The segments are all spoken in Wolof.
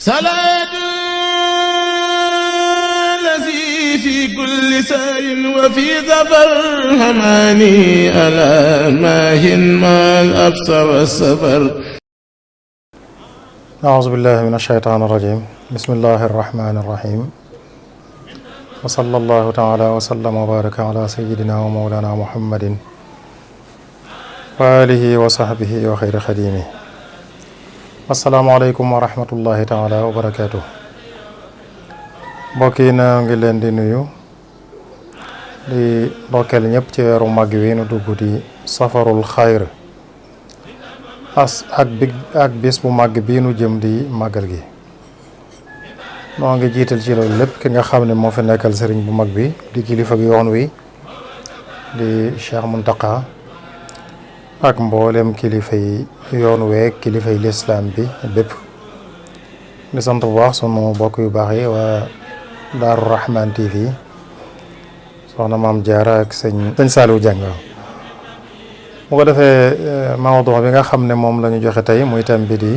salaatu lazi fi kulli saarin wa fi safar hamaani alaa maahin maal absa wa safar. A'uuzu billaahi mina shaytaani rajiim. Bismillaahi rahmaani rahiim. Wa sallallaahu ta'aalaa wa sallama wa baaraka alaa sayyidinaa wa mawlaanaa Muhammadin wa aalihi wa sahbihi wa xayri xadiimi. Asalaamaaleykum wa rahmatullahi taala wa barakaatu. mbokk yi na ngi leen di nuyu di ndokkeel ñëpp ci weeru màgg wi nu dugg di safarul xayr ak bis bu màgg bii nu jëm di màggal gi. noo ngi jiital ci loolu lépp ki nga xam ne moo fi nekkal sëriñ bu mag bi di kilifa gi yoon wi di Cheikh Muntaqa ak mboolem kilifa yi yoon week kilifa yi lislaam bi bépp. di sant bu baax sunu bokk yu baax yi waa Daaru Rahman TV soxna maam Jaara ak sëñ Saliou Dieng. bu ko defee mawdu bi nga xam ne moom la ñu joxe tey muy thème bi di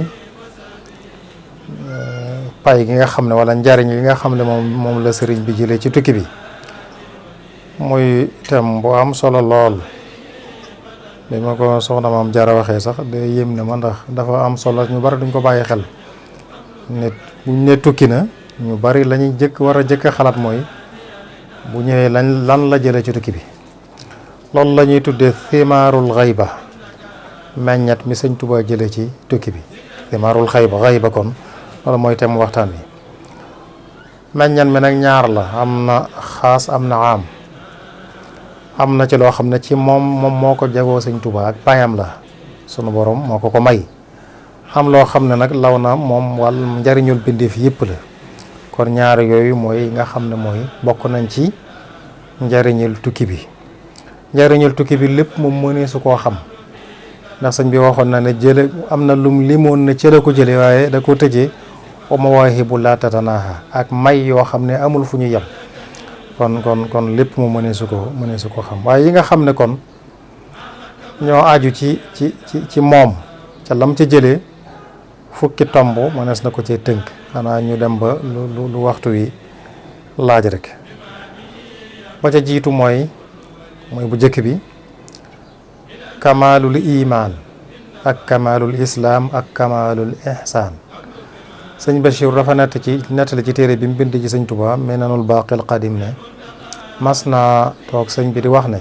pay gi nga xam ne wala njariñ li nga xam ne moom la sëriñ bi jëlee ci tukki bi muy thème bu am solo lool. bi ma ko soxna maam Jaara waxee sax de yéem na ma ndax dafa am solo ñu bari duñ ko bàyyi xel. nit buñ ne tukki na ñu bari la ñuy war a jëkk xalaat mooy bu ñëwee lan la jëlee ci tukki bi. loolu la ñuy tuddee thimaarul xayba meññat mi sëñ Tuubaa jëlee ci tukki bi. thimaarul xayba kon loolu mooy thème waxtaan bi. meññat mi nag ñaar la, am na xaas am na am na ci loo xam ne ci moom moo ko jagoo sëñ Tuubaa ak payam la sunu borom moo ko may. am loo xam ne nag law na moom wàll njariñul bindeef yëpp la. kon ñaar yooyu mooy nga xam ne mooy bokk nañ ci njariñul tukki bi. njariñul tukki bi lépp moom mënee su koo xam ndax sëñ bi waxoon na ne jële am na lum limoon ne ci la ko jële waaye da ko tëjee wa mawaahibu laa tatanaaha ak may yoo xam ne amul fu ñu yem. kon lépp mu mënee su ko xam waaye yi nga xam ne kon ñoo aju ci moom ca lam ca jëlee fukki tomb mënees na ko cee tënk. xanaa ñu dem ba lu waxtu wi laaj rek. ba ca jiitu mooy bu jëkk bi kamaalul imaan ak kamaalul islaam ak kamaalul ihsaan. sëñ Bachir dafa nettali ci téere bi mu bind ci sëñ Tuubaa Minanul Baaqil Qadiim ne mas naa toog sëñ bi di wax ne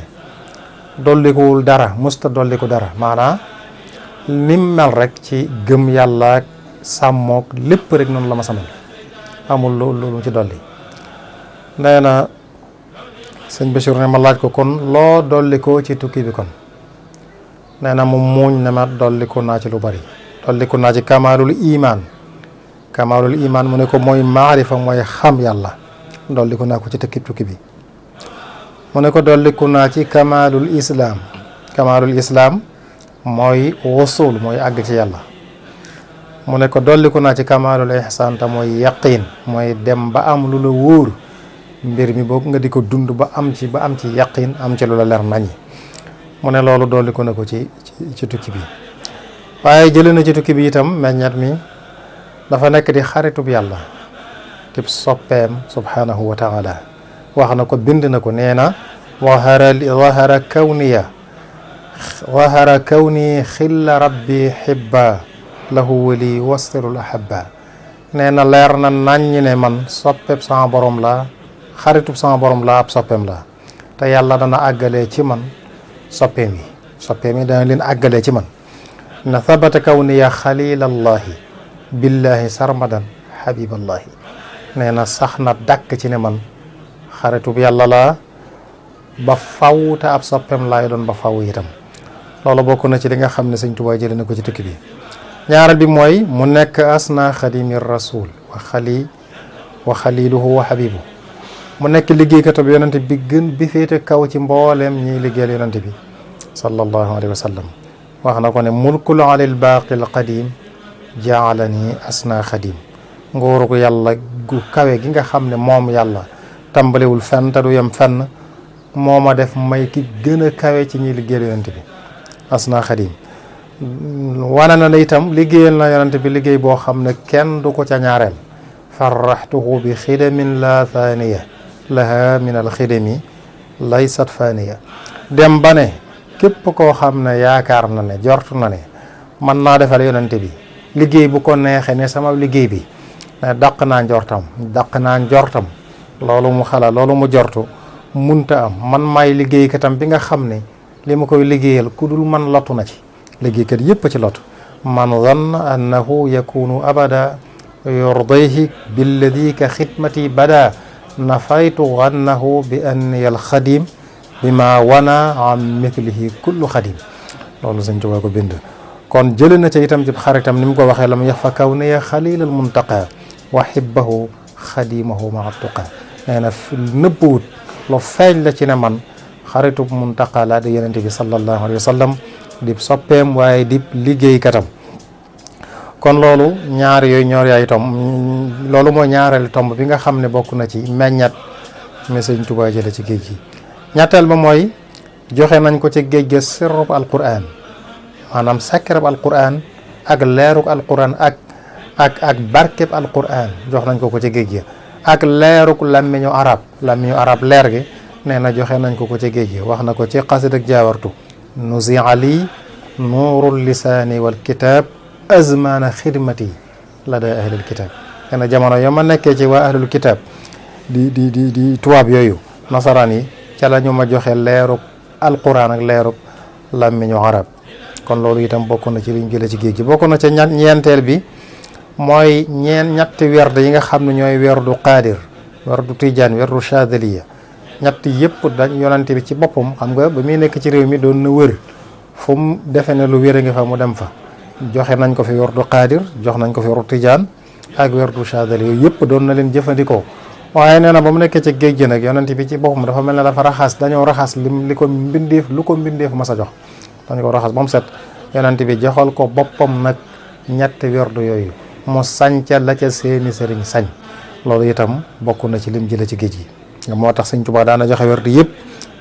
dollikuwul dara musta dolliku dara maanaa nim mel rek ci gëm yàlla ak sàmmook lépp rek noonu la ma samel amul lu ci dolli. nee na sëñ Bachir ne ma laaj ko kon loo dollikoo ci tukki bi kon. nee na mu muuñ ne ma dolliku naa ci lu bari. dolliku naa ci kamaalul imaan mu ne ko mooy maarifa mooy xam yàlla dolliku naa ko ci tukki bi. mu ne ko dolliku naa ci kamaalul islaam mooy wusul mooy àgg ci yàlla. mu ne ko dolliku naa ci kamaalul ihsaan te mooy yaqiin mooy dem ba am lu la wóor mbir mi boog nga di ko dund ba am ci yaqiin am ci lu la leer nañi. mu ne loolu dolliku na ko ci tukki bi. waaye jëlee na ci tukki bi itam meññat mi dafa nekk di xaritub yàlla tib soppeem subhanahu wa taala. wax na ko bind na ko nee na wahara kawni xilla rabbi xibba lahu wali wastirul ahabba. nee na leer na naññ ne man soppeeb sama borom la xaritub sama borom la ab soppeem la te yàlla dana àggalee ci man soppeem yi dana leen àggalee ci man. na thabata kawniya xalilallahi billahi sarmadan habiballahi. nee na sax na dàkk ci ne man xaritub yàlla la ba faw te ab soppeem laay doon ba faw itam. loolu bokk na ci li nga xam ne sëñ Tuubaa jëlee na ko ci tukki bi. ñaareel bi mooy mu nekk asna xadimi rasul wa xaliluhu wa habibu. mu nekk liggéeykatu bi yonante bi gën bi féete kaw ci mbooleem ñiy liggéeyal yonante bi sallallahu alayhi wa sallam. wax na ko ne mulkul alil baaqil qadim jaalani asna xadim. nguuru ko yàlla gu kawe gi nga xam ne moom yàlla tàmbalewul fenn te du yem fenn moo ma def may ki gën a kawe ci ñiy liggéeyal yonante bi asna xadim. wane na ne itam liggéeyal na yonente bi liggéey boo xam ne kenn du ko ca ñaareel farraxtuhu bi xidamin la thaniya laha min al xidami laysat faniya dem ba ne képp koo xam ne yaakaar na ne jort na ne mën naa defal yonente bi liggéey bu ko neexee ne sama liggéey bi ne dàq naa njortam loolu mu xalaat loolu mu jortu munta am man maay liggéeykatam bi nga xam ne li ma koy liggéeyal ku dul man lottu na ci liggéeykat yépp ci lottu man zanna annahu yakunu abada yurdayhi billadi ka xidmati bada nafaytu gannahu bi anni alxadim bima wana an mithlihi kullu xadim loolu Sëñ Tuubaa ko bind kon jëlee na ca itam ci xaritam ni mu ko waxee la mu yax fa kaw ne ya xalilal muntaqa wa xibbahu xadimahu maa tuqa nee na nëbbuwut lu feeñ la ci ne man xaritu muntaqa laa di yonente bi sallallahu alayhi wa sallam di soppeem waaye di liggéey katam kon loolu ñaar yooyu ñoor yaay tomb loolu mooy ñaareelu tomb bi nga xam ne bokk na ci meññat mi Sëñ Tuubaa jële ci géej gi ñetteel ba mooy joxe nañ ko ci géej ga sirrub alquran maanaam sekkereb alquran ak leeruk alquran ak barkeb alquran jox nañ ko ci géej gi ak leeruk làmmiñu arab leer gi nee na joxe nañ ko ci géej gi wax na ko ci xasid ak jaawartu nuzi ali nuurul lisaani wal kitab azmana xidmati la da ahlul kitab nee na jamono yo ma nekkee ci waa ahlul kitab di tubaab yooyu nasaraan yi ca la ñu ma joxe leeruk alquran ak leeruk làmmiñu arab kon loolu itam bokk na ci liñ jëlee ci géej gi bokk na ca ñeenteel bi mooy ñetti werd yi nga xam ne ñooy werdu qaadir werdu tijaan werdu chadiliya ñett yëpp dañ yonante bi ci boppam xam nga ba muy nekk ci réew mi doon na wër fu mu defe ne lu wér a nga fa mu dem fa joxe nañ ko fi werdu qaadir jox nañ ko fi werdu tijaan ak werdu chadiliya yooyu yëpp doon na leen jëfandikoo waaye nee na ba mu nekkee ci géej gi nag yonante bi ci boppam dafa mel ne dafa dañoo raxas lu ko mbindeef mas a jox dañu ko raxas ba mu set yonante bi joxal ko boppam nag ñetti werdu yooyu mu sañca la ca seeni sëriñ sañ loolu itam bokk na ci lim jële ci géej gi moo tax Sëñ Tuubaa daana joxe werdu yëpp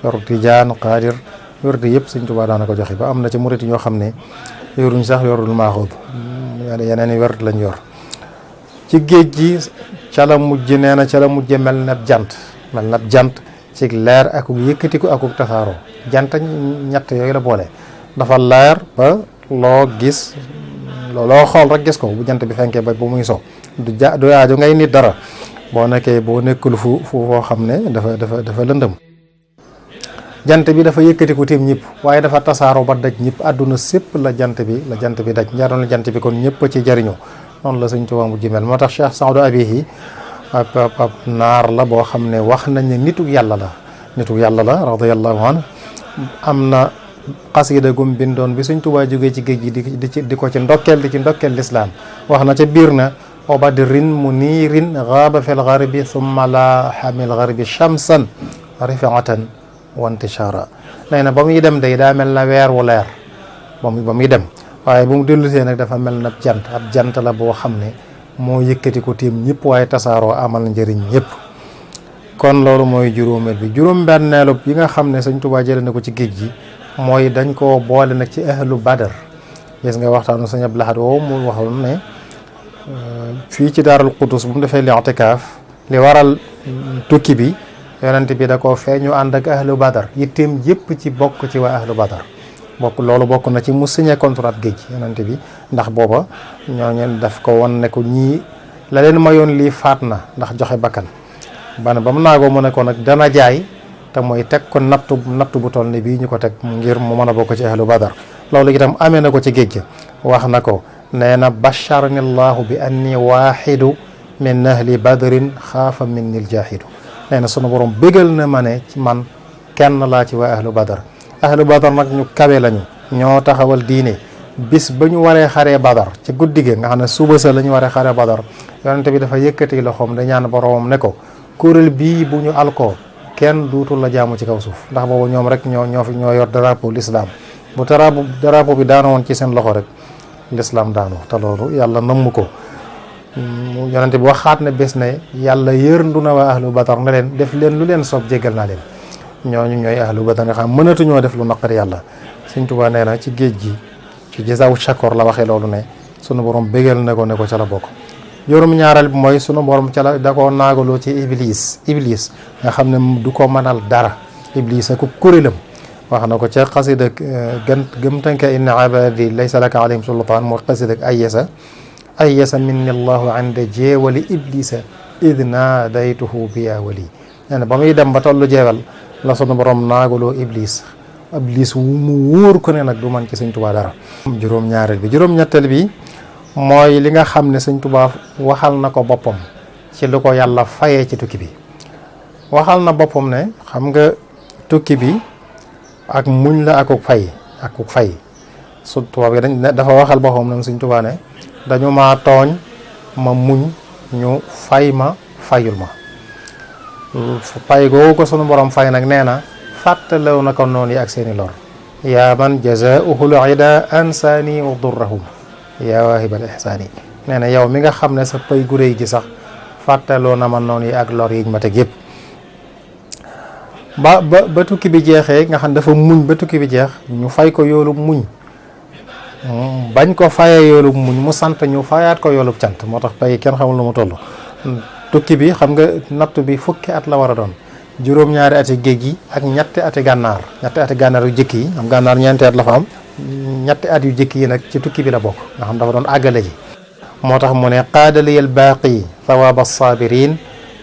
werdu tijaan qaadir werdu yëpp Sëñ Tuubaa daana ko joxe ba am na ci murit ñoo xam ne yoruñ sax werdul maaxuud yeneen i werd lañ yor ci géej gi ca la mujj nee na ca la mujj mel na jant ci leer akuk yëkkatiku akuk tasaaroo jant ñett yooyu la boole dafa leer ba loo gis loo xool rek gis ko bu jant bi fenkee ba bu muy so du aajo ngay nit dara boo nekkul fu foo xam ne dafa lëndëm jant bi dafa yëkkatiku tiim ñëpp waaye dafa tasaaroo ba daj ñëpp àdduna sépp la jant bi daj njaroon la jant bi kon ñëpp ci jariñoo noonu la Sëñ Tuubaa mu jimel moo tax Cheikh Saadu Abihi ab naar la boo xam ne wax nañ ne nitu yàlla la radiyallahu anhu am na xasida gum bindoon bi Sëñ Tuubaa jógee ci géej gi di ko ci ndokkeel lislaam wax na ca biir na wa badrin muniirin gaaba fi lgarbi thumma laaha min lgarbi shamsan rifaatan wa intishaara nee na ba muy dem day daa mel na weer wu leer ba muy dem waaye bu mu dellusee nag dafa mel na ab jant la boo xam ne moo yëkkati ko tiim ñëpp waaye tasaaroo amal njëriñ ñëpp kon loolu mooy juróomeel bi juróom-benneelu yi nga xam ne Sëñ Tuubaa jëlee na ko ci géej gi mooy dañ koo boole nag ci ahlu badar gis nga waxtaanu Sëñ Abdul Ahad woowu mu waxoon ne fii ci daarul Qudus bu mu defee li'tikaaf li waral tukki bi yonent bi da koo feeñu ànd ak ahlu badar yitteem yëpp ci bokk ci waa ahlu badar loolu bokk na ci mu signé contrat géej yonent bi ndax booba ñooñu daf ko won ne ko ñii la leen mayoon lii faat na ndax joxe bakkan ba mu naagoo mu ne ko nag dana jaay te mooy teg ko nattu bu toll ne bii ñu ko teg ngir mu mën a bokk ci ahlu badar loolu itam amee na ko ci géej gi wax na ko nee na basharani llahu bi anni waaxidu min ahli badrin xaafa minni ljaahidu nee na sunu borom bégal na ma ne ci man kenn laa ci waa ahlu badar nag ñu kawe lañu ñoo taxawal diine bis ba ñu waree xaree badar ci guddi gi nga xam ne suba sa la ñu waree xaree badar yonente bi dafa yëkkati loxoom da ñaan boromam ne ko kuréel bii bu ñu alkoo kenn duutul la jaamu ci kaw suuf ndax boobu ñoom rek ñoo yor drapeau l'islam bu drapeau bi daana woon ci seen loxo rek l'islam daanu te loolu yàlla namm ko yonente bi waxaat ne bés ne yàlla yërndu na waa ahlu badar ne leen def leen lu leen soob jéggal naa leen ñooñu ñooy ahlu badar nga xam mënatuñoo def lu naqari yàlla Sëñ Tuubaa nee na ci géej gi ci jazaawu shakoor la waxee loolu ne sunu borom bégal na ko ne ko ca la bokk. juróom-ñaareel bi mooy sunu borom ca la da koo naagaloo ci iblis nga xam ne du ko mënal dara. iblis ak kuréelam wax na ko ca xasida gëm tënka inna ibadi laysa laka alayhim sultaan moo xasida ayasa minni allahu anda jeewali iblisa id naadaytuhu bi yaa wali nee na ba muy dem ba tollu jeewal la sunu borom naagaloo iblis wu mu wóor ko ne nag du man ci Sëñ Tuubaa dara. juróom-ñaareel bi juróom-ñetteel bi mooy li nga xam ne Sëñ Tuubaa waxal na ko boppam ci lu ko yàlla fayee ci tukki bi. waxal na boppam ne xam nga tukki bi ak muñ la akuk fay su tubaab yi dafa waxal boppam nag Sëñ Tuubaa ne dañu maa tooñ ma muñ ñu fay ma fayul ma fay googu ko sunu borom fay nag nee na fàttalew na ko noonu yi ak seeni lor yaa man jazaa'uhul ida ansaani wa durrahum yaa waahibal ihsaani nee na yow mi nga xam ne sa pay gu réy gi sax fàttaloo na ma noonu yi ak lor yiñ ma teg yëpp ba tukki bi jeexee nga xam dafa muñ ba tukki bi jeex ñu fay ko yoolub muñ bañ ko fayee yoolub muñ mu sant ñu fayaat ko yoolub cant moo tax pay kenn xamul lu mu toll. tukki bi xam nga natt bi fukki at la war a doon juróom-ñaari ati géej gi ak ñetti ati gànnaar yu jëkk yi am gànnaar ñeenti at la fa am ñetti at yu jëkk yi nag ci tukki bi la bokk nga xam dafa doon àggale ji moo tax mu ne qaadaliyal baaqi thawaaba sabirin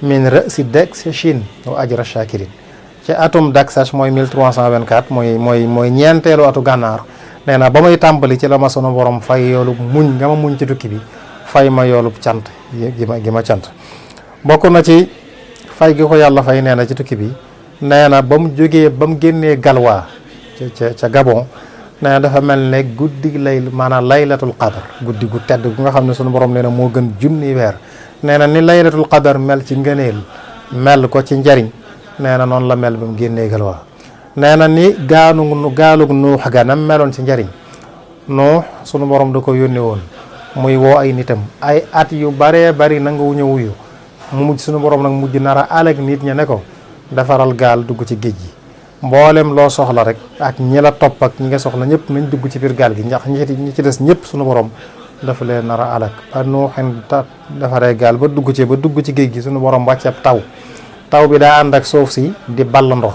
min ra'si daksashin wa ajra shakirin ci atum daksash mooy 1324 mooy ñeenteelu atu gànnaar nee na ba may tàmbali ci la ma sunu borom fay yoolub muñ nga ma muñ ci tukki bi fay ma yoolub cant gi ma cant bokk na ci fay gi ko yàlla fay nee na ci tukki bi nee na ba mu génnee galwaa ca Gabon nee na dafa mel ne guddi maanaam laylatul qadar guddi gu tedd gu nga xam ne sunu borom nee na moo gën junni weer nee na ni laylatul qadar mel ci ngëneel mel ko ci njariñ nee na noonu la mel ba mu génnee galwaa nee na ni gaalug nuux ga nam meloon ci njariñ nuux sunu borom da ko yónnee woon muy woo ay nitam ay at yu baree bari nanga wu ñëw wuyu mu mujj sunu borom nag mujj nar a alag nit ña ne ko defaral gaal dugg ci géej gi mboolem loo soxla rek ak ñi la topp ak ñi nga soxla ñëpp nañ dugg ci biir gaal gi ndax ñi ci des ñëpp sunu borom dafa leen nar a alag ba nuuxen defaree gaal ba dugg ci géej gi sunu borom wàcceeb taw bi daa ànd ak suuf si di ball ndox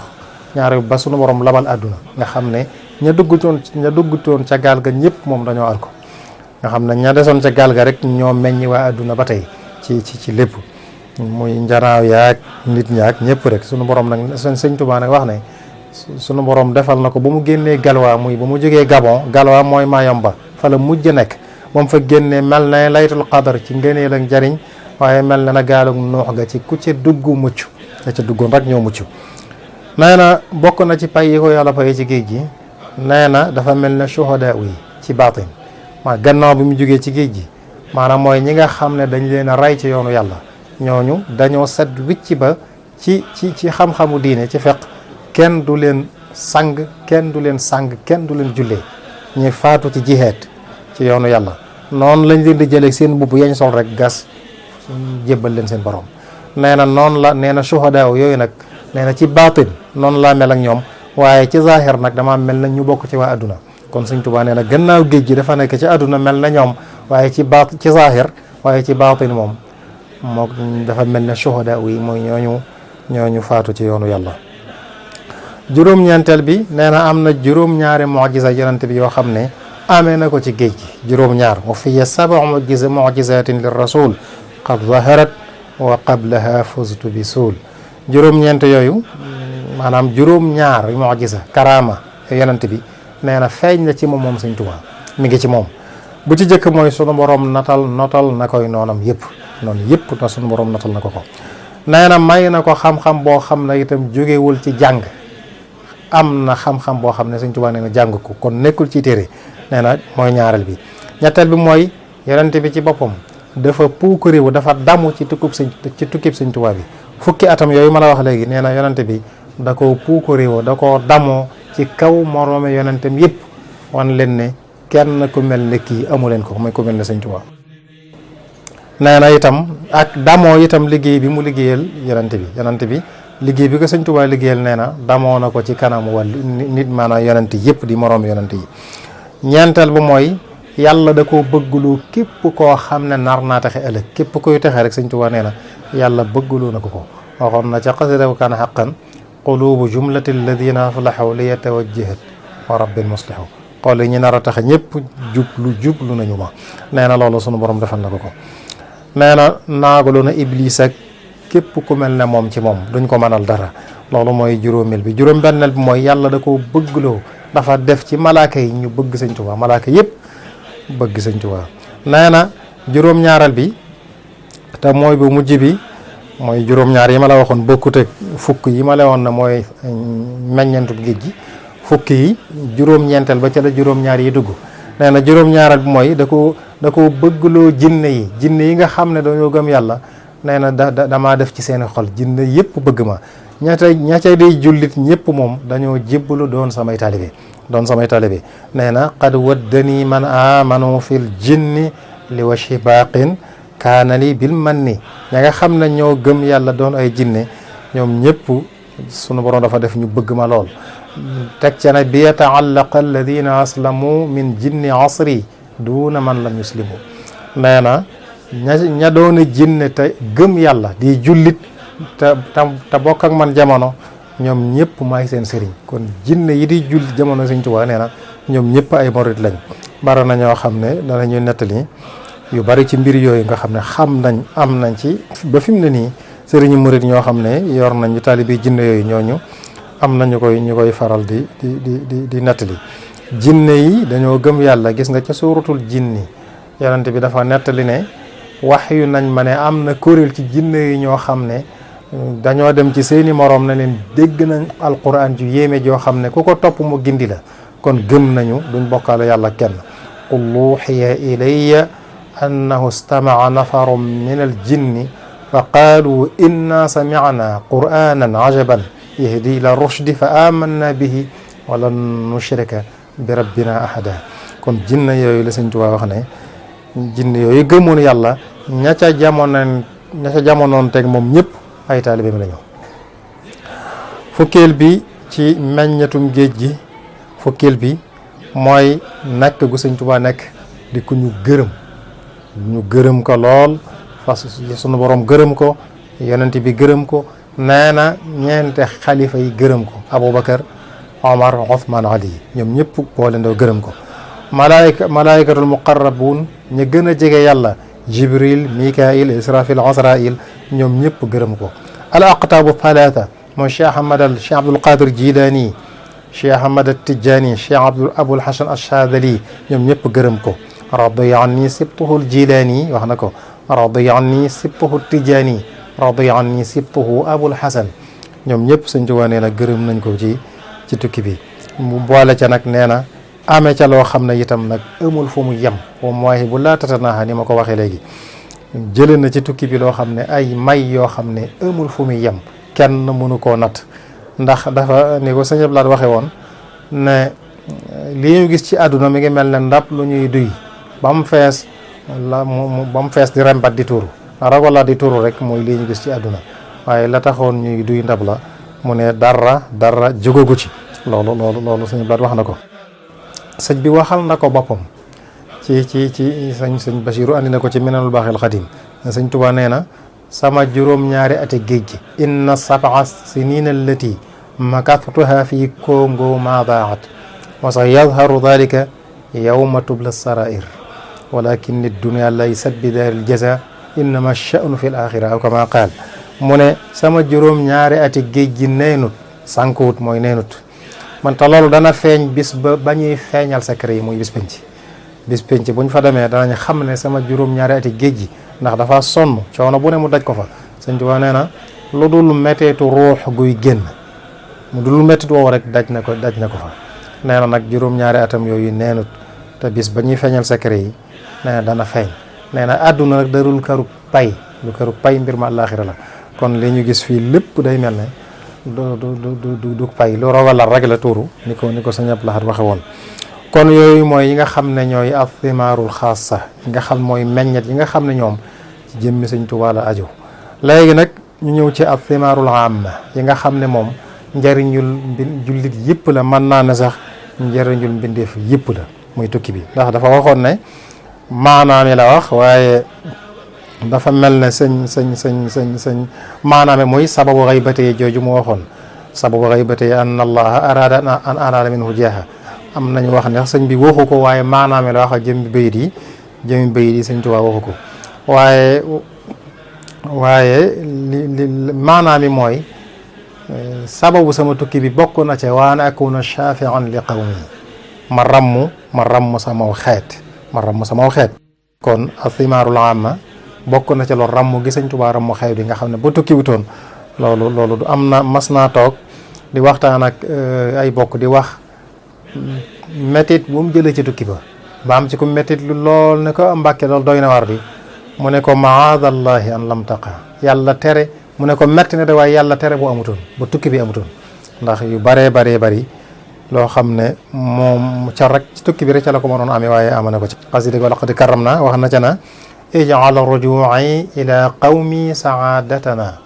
ñaari ba sunu borom labal àdduna nga xam ne ña duggutoon ca gaal ga ñëpp moom dañoo al ko nga xam ne ña desoon ca gaal ga rek ñoo meññi waa àdduna ba tey ci lépp muy njanaaw yaag nit ñaag ñëpp rek sunu borom nag Sëñ Tuubaa nag wax ne sunu borom defal na ko ba mu génnee galwaa muy ba mu jógee Gabon galwaa mooy Mayomba fa la mujj nekk moom fa génnee mel na laytul qadar ci ngëneel ak njariñ waaye mel na gaalug nuux ga ci ku ca dugg mucc te ca duggoon rek ñoo mucc nee na bokk na ci pay yi ko yàlla pay ci géej gi nee na dafa mel ne shuhadaa yi ci baatin gannaaw bi mu jógee ci géej gi maanaam mooy ñi nga xam ne dañ leen a rey ci yoonu yàlla ñooñu dañoo set wicc ba ci xam-xamu diine ci feq kenn du leen sang kenn du leen jullee ñi faatu ci jihaad ci yoonu yàlla noonu lañ leen di jëlee seen mbubb yañ sol rek gas jébbal leen seen borom nee na noonu la nee na shuhadaa yooyu nag nee na ci baatin noonu laa mel ak ñoom waaye ci zahir nag dama mel na ñu bokk ci waa adduna kon Sëñ Tuubaa nee na gannaaw géej gi dafa nekk ci adduna mel na ñoom waaye ci zahir waaye ci baatin moom moo dafa mel ne shuhadaa yi mooy ñooñu faatu ci yoonu yàlla. juróom-ñeenteel bi nee na am na juróom-ñaari mu'jiza yonent bi yoo xam ne amee na ko ci géej gi juróom-ñaar wa fiya sab'u mu'jizatin lir rasul qad zaharat wa qablaha fuztu bi suul juróom-ñeent yooyu maanaam juróom-ñaar mu'jiza karaama yonent bi nee na feeñ na ci moom Sëñ Tuubaa mi ngi ci moom bu ci jëkk mooy sunu borom notal na koy noonam yëpp na sunu borom notal na ko nee na may na ko xam-xam boo xam ne itam jógewul ci jàng am na xam-xam boo xam ne Sëñ Tuubaa nee na jàng ko kon nekkul ci téere nee na mooy ñaareel bi ñetteel bi mooy yonent bi ci boppam dafa puukariwu dafa damu ci tukkib Sëñ Tuubaa bi fukki atam yooyu ma la wax léegi nee na yonent bi da koo puukariwu da koo damoo ci kaw moroome yonentam yëpp wan leen ne kenn ku mel ne kii amu leen ko mooy ku mel ne Sëñ Tuubaa nee na itam ak damoo itam liggéey bi mu liggéeyal yonent bi liggéey bi ko Sëñ Tuubaa liggéeyal nee na damoo na ko ci kanam wàllu nit maanaam yonent yëpp di moroom yonent yi ñeenteel ba mooy yàlla da koo bëgguloo képp koo xam ne nar naa texe ëllëg képp koy texe rek sëñ Tuubaa nee na yàlla bëgguloo na ko waxoon na ca xasida wa kaana haqqan qulubu jumlati alladina aflaxaw li yatawajjahat wa rabbil muslihu xool yi ñu nar a taxe ñëpp jublu nañu ma nee na loolu sunu borom defal na ko nee na naagalu na iblis ak képp ku mel ne moom ci moom duñ ko mënal dara loolu mooy juróomeel bi juróom-benneel bi mooy yàlla da koo bëggloo dafa def ci malaaka yi ñu bëgg sëñ Tuubaa malaaka yëpp bëgg sëñ Tuubaa nee na juróom-ñaareel bi te mooy bu mujj bi mooy juróom-ñaar yi ma la waxoon bokkut ak fukk yi ma la woon na mooy meññeentu géej gi fukk yi juróom-ñeenteel ba ca la juróom-ñaar yi dugg nee na juróom-ñaareel bi mooy da koo bëggloo jinne yi nga xam ne dañoo gëm yàlla nee na damaa def ci seeni xol jinne yëpp bëgg ma ña cay day jullit ñëpp moom dañoo jébbalu doon samay taalibe nee na qad waddani man amanu fil jinni li washi baaqin kaana li bil manni ña nga xam ne ñoo gëm yàlla doon ay jinne ñoom ñëpp sunu borom dafa def ñu bëgg ma lool teg ca ne bi yataallaqa alladina aslamu min jinni asri duuna man lam yuslimu nee na ña doon a jinne te gëm yàlla di jullit te bokk ak man jamono ñoom ñëpp maay seen sëriñ kon jinne yi di jullit jamono Sëñ Tuubaa nee na ñoom ñëpp ay morit lañ bari na ñoo xam ne danañu nettali yu bari ci mbir yooyu nga xam ne am nañ ci ba fi mu ne nii sëriñu murit ñoo xam ne yor nañu taalibe jinne yooyu ñooñu am na ñu koy faral di nettali jinne yi dañoo gëm yàlla gis nga ca suuratul jinni yonent bi dafa nettali ne wax yu nañ ma ne am na kuréel ci jinne yi ñoo xam ne dañoo dem ci seeni moroom na leen dégg nañ alquran ju yéeme joo xam ne ku ko topp mu gindi la kon gëm nañu duñ bokkaale yàlla kenn qul uhiya ilayya annahu istama'a nafarun min al jinni fa qaalu inna sami'na qur'anan ajaban yahdi ila rushdi fa amanna bihi walan nushrika bi rabbina ahada kon jinne yooyu la Sëñ Tuubaa wax ne jinne yooyu gëmoon yàlla ña ca jamonoon teg moom ñëpp ay taalibeem lañu fukkeel bi ci meññatum géej gi fukkeel bi mooy nekk gu Sëñ Tuubaa nekk di ku ñu gërëm ko lool fas sunu borom gërëm ko yonent bi gërëm ko nee na ñeente xalifa yi gërëm ko Aboubacar Omar Othman Ali ñoom ñëpp boole ndoo gërëm ko malaayikatul muqarrabuun ñu gën a jege yàlla Jibril Mikail Israfil Azrail ñoom ñëpp gërëm ko al aqtaabu thalatha mooy Cheikh Abdul Qadir Jilani Cheikh Ahmad Tijani Cheikh Abul Hasan Achadali ñoom ñëpp gërëm ko radiya anni sibtuhu Jilani wax na ko radiya anni sibtuhu Tijani radiya anni sibtuhu Abul Hasan ñoom ñëpp Sëñ Tuubaa nee na gërëm nañ ko ci tukki bi mu boole ca nag nee na amee ca loo xam ne itam nag amul fu mu yem wa mawaahibu laa tatanaaha ni ma ko waxee léegi jëlee na ci tukki bi loo xam ne ay may yoo xam ne amul fu mu yem kenn mënu koo natt ndax dafa ni ko sëñ Abdoulaye waxee woon ne li ñu gis ci àdduna mi ngi mel ne ndab lu ñuy duy ba mu fees di rembat di tuuru ragola di tuuru rek mooy li ñu gis ci àdduna waaye la taxoon ñuy duy ndab la mu ne dara jógagu ci loolu sëñ Abdoulaye wax na ko sëñ bi waxal na ko boppam ci sëñ Basiiru andi na ko ci Minanul Baaxil Xadiim sëñ Tuubaa nee na sama juróom-ñaari ati géej gi inna sab'a sinina allati makattuha fi Congo ma daat wa sa yadharu dalika yawma tubla sarair walakin ad-dunya laysat bi daaril jaza innama ash-sha'nu fi al-axira aw kama qaal mu ne sama juróom-ñaari ati géej gi neenut sànkuwut mooy neenut man te loolu dana feeñ bis ba ñuy feeñal secret yi muy bis penc bu ñu fa demee danañ xam ne sama juróom-ñaari ati géej gi ndax dafa sonn coono bu ne mu daj ko fa Sëñ Tuubaa nee na lu dul metteetu ruux guy génn mu dul mettit woowu rek daj na ko fa nee na nag juróom-ñaari atam yooyu neenut te bis ba ñuy feeñal secret yi nee na dana feeñ nee na àdduna nag darul karuk pay mbir ma àllaaxira la kon li ñu gis fii lépp day mel ne du pay lu rogalal rek la tuuru ni ko Sëñ Abdou Lahad waxe woon kon yooyu mooy yi nga xam ne ñooy athimaarul xaasa yi nga xam mooy meññet yi nga xam ne ñoom ci jëmmi Sëñ Tuubaa la aju léegi nag ñu ñëw ci athimaarul aama yi nga xam ne moom njëriñul jullit yëpp la mën naa ne sax njëriñul mbindeef yëpp la muy tukki bi ndax dafa waxoon ne maanaam la wax waaye dafa mel ne sëñ maanaam muy sababu xaybati jooju mu waxoon sababu xaybati an allaha arada an arada minhu jeexa am nañu wax ne sëñ bi waxu ko waaye maanaam la wax jëmmi bayit yi sëñ Tuubaa waxu ko waaye li maanaam mi mooy sababu sama tukki bi bokk na ca wa an akuna shafi'an li qawmi ma ramm samaw xeet kon athimaarul amma bokk na ca loolu ramm gi sëñ Tuubaa ramm xeet bi nga xam ne ba tukki wutoon loolu du am na mas naa toog di waxtaan ak ay bokk di wax métit bu mu jëlee ci tukki ba am ci ku métit lu lool ne ko Mbàkke loolu doy na war di mu ne ko maadallahi an lam taqa yàlla tere mu ne ko metti na de waaye yàlla tere bu amutoon ba tukki bi amutoon ndax yu baree bari loo xam ne moom ca rek ci tukki bi rek ca la ko mënoon amee waaye ama na ko ci xasida ko laqad karramna wax na ca na ij'al ruju'i ila qawmi sa'adatana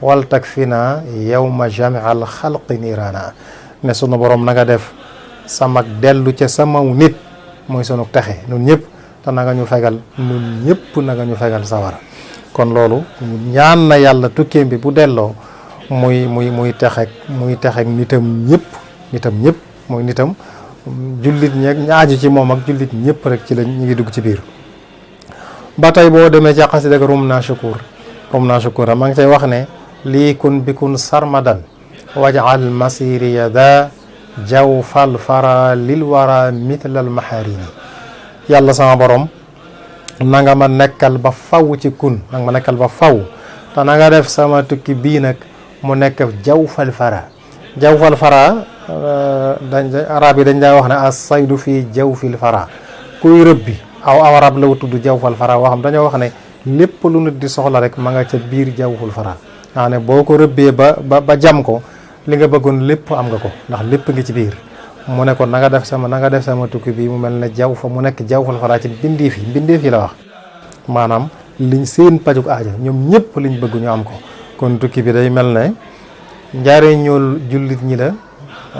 wal takfina yawma jami'al xalqi niirana ne sunu borom na nga def sama dellu ca samaw nit mooy sunu texe ñun ñëpp te na nga ñu fegal ñun ñëpp na nga ñu fegal sawara kon loolu ñaan na yàlla tukkeem bi bu delloo muy texeeg nitam ñëpp mooy nitam jullit ñeeg ñaaju ci moom ak jullit ñëpp rek ci lañ ñu ngi dugg ci biir ba tey boo demee ci xasida rum naa shukur maa ngi cay wax ne lii kun bikun sarmadan waj'al masiriya da jawfal fara lil wara mithlal maharini yàlla sama borom na nga ma nekkal ba faw ci kun na nga ma nekkal ba faw te na nga def sama tukki bii nag mu nekk jawfal fara arab yi dañ daa wax ne as-saydu fii jawfil fara kuy rëbbi aw arab la tudd jawfal fara woo xam dañoo wax ne lépp lu nit di soxla rek ma nga ca biir jawful fara naa ne boo ko rëbbee ba jam ko li nga bëggoon lépp am nga ko ndax lépp ngi ci biir mu ne ko na nga def sama tukki bi mu mel ne mu nekk jawfal fara ci mbindeef yi la wax maanaam liñ seen pajuk aaja ñoom ñëpp liñ bëgg ñu am ko kon tukki bi day mel ne njariñul jullit ñi la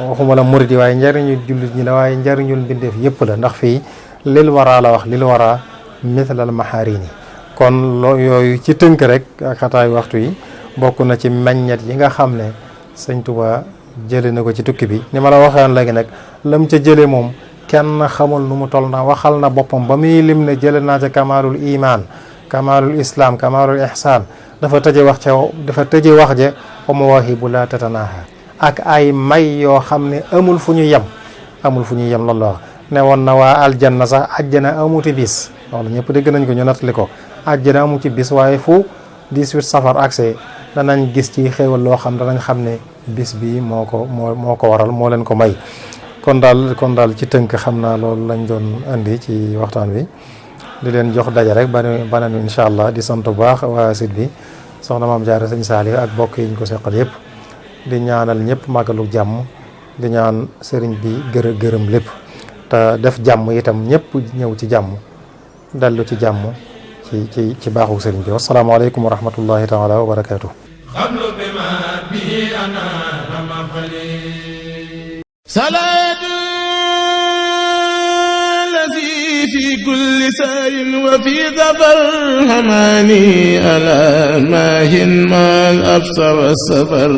waxuma la murid yi waaye njariñul jullit ñi la waaye njariñul mbindeef yëpp la ndax fii lil wara la wax lil wara mithlal maharini kon yooyu ci tënk rek ak xataay waxtu yi bokk na ci meññet yi nga xam ne sëñ Tuubaa jële na ko ci tukki bi ni ma la waxoon léegi nag lam ca jële moom kenn xamul nu mu toll na waxal na boppam ba muy lim ne jële naa ca kamalul iman kamalul islam kamalul ihsan dafa tëje wax ja wa mawaahibu la tatanaha ak ay may yoo xam ne amul fu ñu yem loolu la wax ne woon na waa aljanna sax ajjana amuti bis loolu ñëpp dégg nañ ko ñu nattali ko ajjana amu ci bis waaye fu 18 safar accès danañ gis ci xéewal loo xam danañ xam ne bis bi moo ko waral moo leen ko may kon daal ci tënk xam naa loolu lañ doon indi ci waxtaan wi di leen jox daja rek bananu incha allah di sant bu baax waa site bi soxna Maam Jaara sëñ Saaliw ak bokk yi ñu ko seqal yëpp di ñaanal ñëpp màggalu jàmm di ñaan sëriñ bi gërëm lépp te def jàmm itam ñëpp ñëw ci jàmm dellu ci jàmm ci baaxu sëriñ bi wasalaamaaleykum wa rahmatullahi taala wa barakaatu. salaatu lazi fi kulli saarin wa fi safar hamaani ala maahin maal absar wa safar